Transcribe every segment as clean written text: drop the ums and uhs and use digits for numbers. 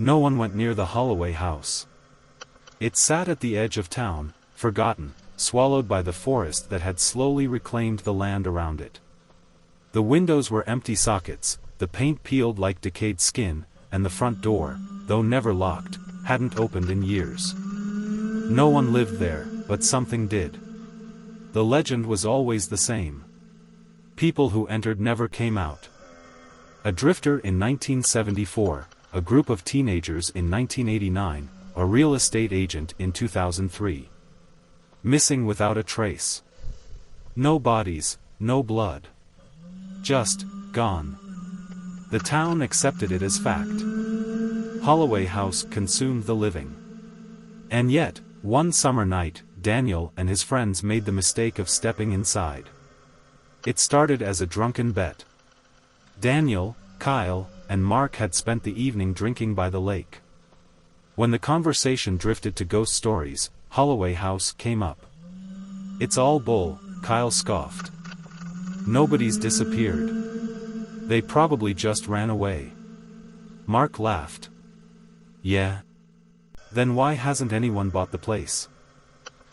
No one went near the Holloway house. It sat at the edge of town, forgotten, swallowed by the forest that had slowly reclaimed the land around it. The windows were empty sockets, the paint peeled like decayed skin, and the front door, though never locked, hadn't opened in years. No one lived there, but something did. The legend was always the same. People who entered never came out. A drifter in 1974, a group of teenagers in 1989, a real estate agent in 2003. Missing without a trace. No bodies, no blood. Just, gone. The town accepted it as fact. Holloway House consumed the living. And yet, one summer night, Daniel and his friends made the mistake of stepping inside. It started as a drunken bet. Daniel, Kyle, and Mark had spent the evening drinking by the lake. When the conversation drifted to ghost stories, Holloway House came up. "It's all bull," Kyle scoffed. "Nobody's disappeared. They probably just ran away." Mark laughed. "Yeah? Then why hasn't anyone bought the place?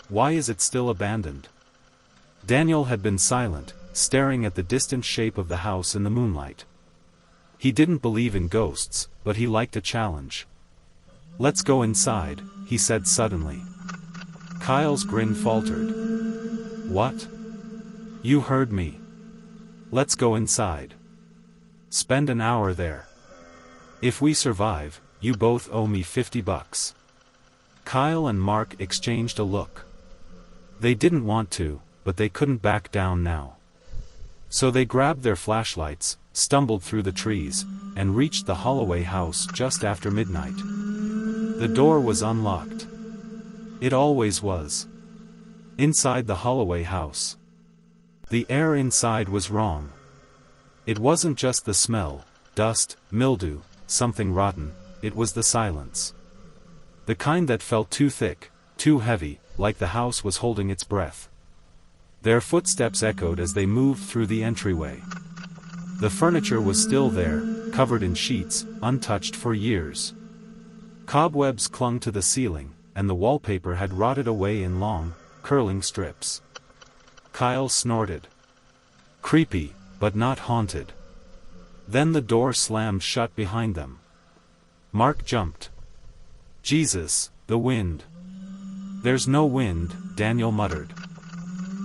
Why is it still abandoned?" Daniel had been silent, staring at the distant shape of the house in the moonlight. He didn't believe in ghosts, but he liked a challenge. "Let's go inside," he said suddenly. Kyle's grin faltered. "What? You heard me. Let's go inside. Spend an hour there. If we survive, you both owe me $50. Kyle and Mark exchanged a look. They didn't want to, but they couldn't back down now. So they grabbed their flashlights, stumbled through the trees, and reached the Holloway house just after midnight. The door was unlocked. It always was. Inside the Holloway house. The air inside was wrong. It wasn't just the smell, dust, mildew, something rotten, it was the silence. The kind that felt too thick, too heavy, like the house was holding its breath. Their footsteps echoed as they moved through the entryway. The furniture was still there, covered in sheets, untouched for years. Cobwebs clung to the ceiling, and the wallpaper had rotted away in long, curling strips. Kyle snorted. Creepy, but not haunted. Then the door slammed shut behind them. Mark jumped. Jesus, the wind. There's no wind, Daniel muttered.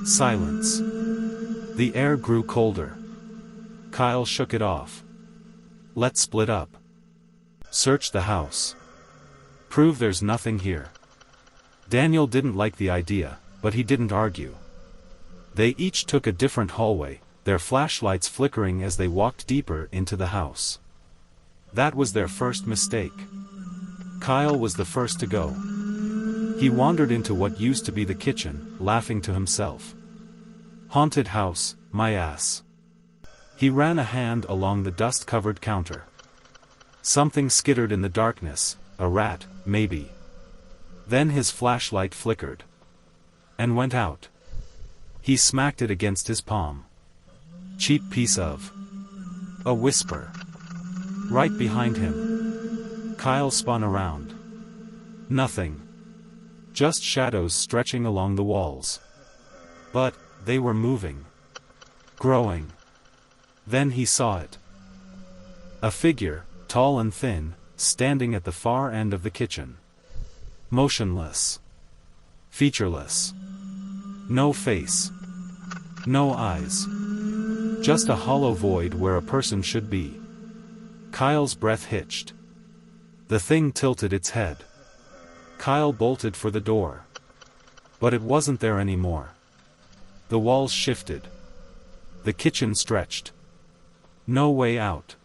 Silence. The air grew colder. Kyle shook it off. Let's split up. Search the house. Prove there's nothing here. Daniel didn't like the idea, but he didn't argue. They each took a different hallway, their flashlights flickering as they walked deeper into the house. That was their first mistake. Kyle was the first to go. He wandered into what used to be the kitchen, laughing to himself. Haunted house, my ass. He ran a hand along the dust-covered counter. Something skittered in the darkness, a rat, maybe. Then his flashlight flickered. And went out. He smacked it against his palm. Cheap piece of. A whisper. Right behind him. Kyle spun around. Nothing. Just shadows stretching along the walls. But, they were moving. Growing. Then he saw it. A figure, tall and thin, standing at the far end of the kitchen. Motionless. Featureless. No face. No eyes. Just a hollow void where a person should be. Kyle's breath hitched. The thing tilted its head. Kyle bolted for the door. But it wasn't there anymore. The walls shifted. The kitchen stretched. No way out.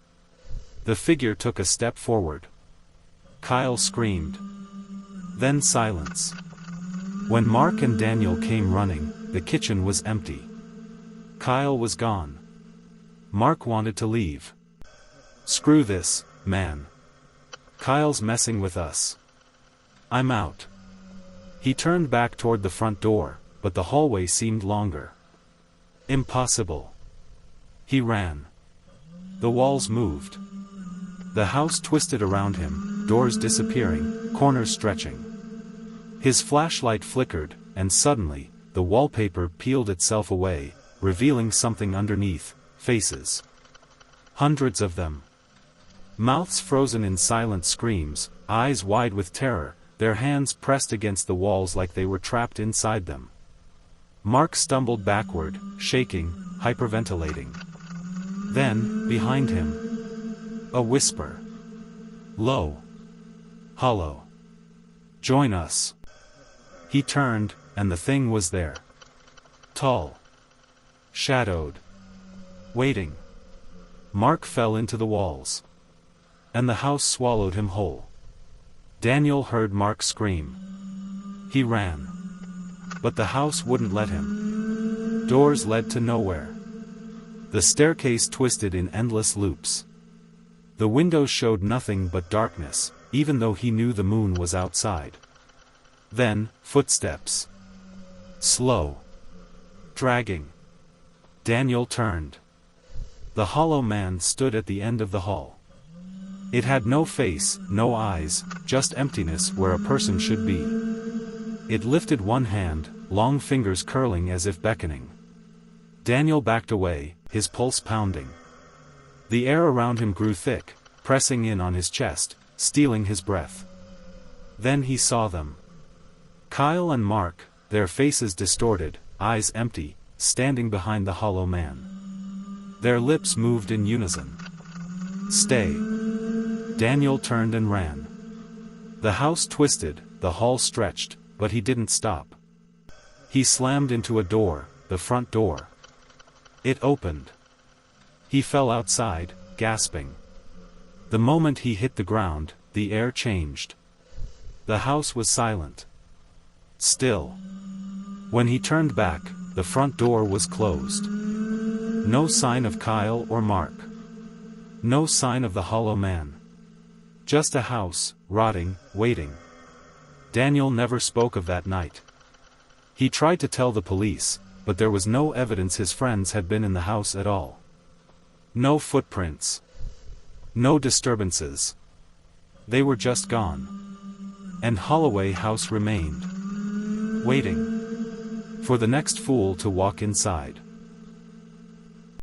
The figure took a step forward. Kyle screamed. Then silence. When Mark and Daniel came running, the kitchen was empty. Kyle was gone. Mark wanted to leave. Screw this, man. Kyle's messing with us. I'm out. He turned back toward the front door, but the hallway seemed longer. Impossible. He ran. The walls moved. The house twisted around him, doors disappearing, corners stretching. His flashlight flickered, and suddenly, the wallpaper peeled itself away, revealing something underneath: faces. Hundreds of them. Mouths frozen in silent screams, eyes wide with terror, their hands pressed against the walls like they were trapped inside them. Mark stumbled backward, shaking, hyperventilating. Then, behind him, a whisper. Low. Hollow. Join us. He turned, and the thing was there. Tall. Shadowed. Waiting. Mark fell into the walls. And the house swallowed him whole. Daniel heard Mark scream. He ran. But the house wouldn't let him. Doors led to nowhere. The staircase twisted in endless loops. The windows showed nothing but darkness, even though he knew the moon was outside. Then, footsteps. Slow. Dragging. Daniel turned. The hollow man stood at the end of the hall. It had no face, no eyes, just emptiness where a person should be. It lifted one hand, long fingers curling as if beckoning. Daniel backed away, his pulse pounding. The air around him grew thick, pressing in on his chest, stealing his breath. Then he saw them. Kyle and Mark, their faces distorted, eyes empty, standing behind the hollow man. Their lips moved in unison. Stay. Daniel turned and ran. The house twisted, the hall stretched, but he didn't stop. He slammed into a door, the front door. It opened. He fell outside, gasping. The moment he hit the ground, the air changed. The house was silent. Still. When he turned back, the front door was closed. No sign of Kyle or Mark. No sign of the hollow man. Just a house, rotting, waiting. Daniel never spoke of that night. He tried to tell the police, but there was no evidence his friends had been in the house at all. No footprints. No disturbances. They were just gone. And Holloway House remained. Waiting. For the next fool to walk inside.